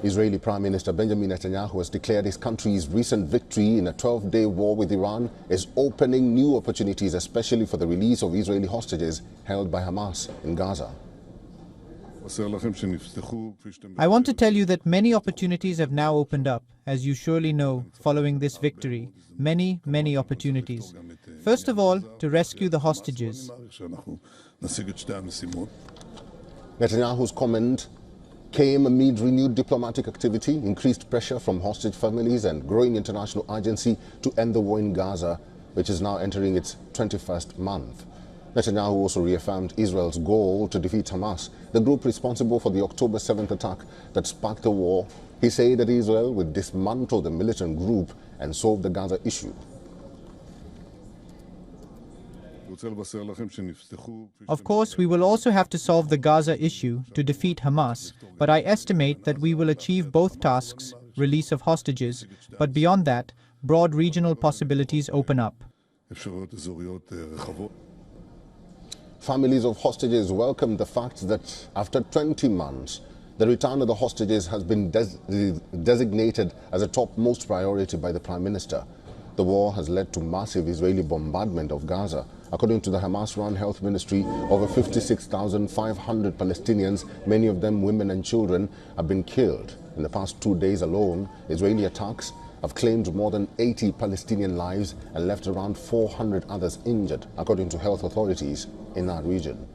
Israeli Prime Minister Benjamin Netanyahu has declared his country's recent victory in a 12-day war with Iran is opening new opportunities, especially for the release of Israeli hostages held by Hamas in Gaza. I want to tell you that many opportunities have now opened up, as you surely know, following this victory. Many opportunities. First of all, to rescue the hostages. Netanyahu's comment came amid renewed diplomatic activity, increased pressure from hostage families, and growing international urgency to end the war in Gaza, which is now entering its 21st month. Netanyahu also reaffirmed Israel's goal to defeat Hamas, the group responsible for the October 7th attack that sparked the war. He said that Israel would dismantle the militant group and solve the Gaza issue. Of course, we will also have to solve the Gaza issue to defeat Hamas, but I estimate that we will achieve both tasks, release of hostages, but beyond that, broad regional possibilities open up. Families of hostages welcomed the fact that after 20 months, the return of the hostages has been designated as a topmost priority by the Prime Minister. The war has led to massive Israeli bombardment of Gaza. According to the Hamas-run health ministry, over 56,500 Palestinians, many of them women and children, have been killed. In the past 2 days alone, Israeli attacks have claimed more than 80 Palestinian lives and left around 400 others injured, according to health authorities in that region.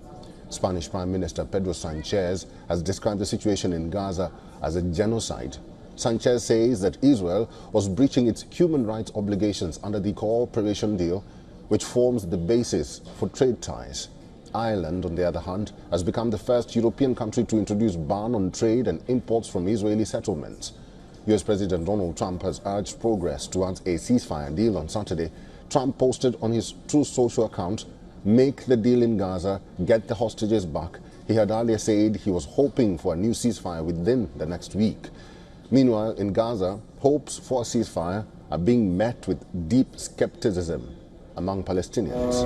Spanish Prime Minister Pedro Sanchez has described the situation in Gaza as a genocide. Sanchez says that Israel was breaching its human rights obligations under the cooperation deal, which forms the basis for trade ties. Ireland, on the other hand, has become the first European country to introduce ban on trade and imports from Israeli settlements. US President Donald Trump has urged progress towards a ceasefire deal on Saturday. Trump posted on his Truth Social account, "Make the deal in Gaza, get the hostages back." He had earlier said he was hoping for a new ceasefire within the next week. Meanwhile, in Gaza, hopes for a ceasefire are being met with deep skepticism among Palestinians.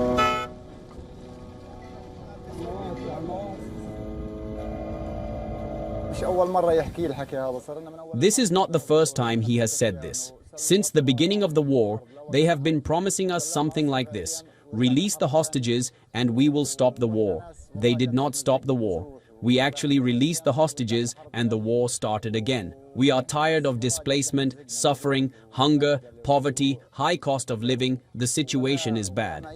This is not the first time he has said this. Since the beginning of the war, they have been promising us something like this: release the hostages and we will stop the war. They did not stop the war. We actually released the hostages and the war started again. We are tired of displacement, suffering, hunger, poverty, high cost of living. The situation is bad.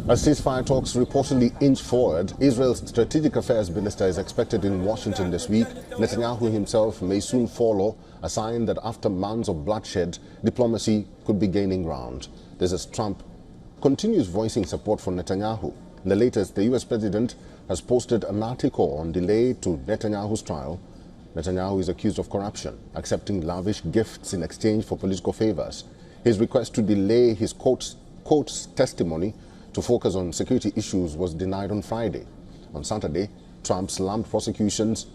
As ceasefire talks reportedly inch forward, Israel's strategic affairs minister is expected in Washington this week. Netanyahu himself may soon follow, a sign that after months of bloodshed, diplomacy could be gaining ground. This as Trump continues voicing support for Netanyahu. In the latest, the US president has posted an article on delay to Netanyahu's trial. Netanyahu is accused of corruption, accepting lavish gifts in exchange for political favors. His request to delay his court's testimony to focus on security issues was denied on Friday. On Saturday, Trump slammed prosecutions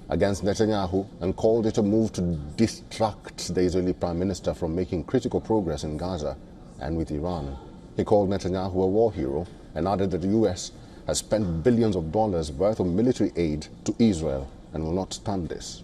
against Netanyahu and called it a move to distract the Israeli Prime Minister from making critical progress in Gaza and with Iran. He called Netanyahu a war hero and added that the US has spent billions of dollars worth of military aid to Israel and will not stand this.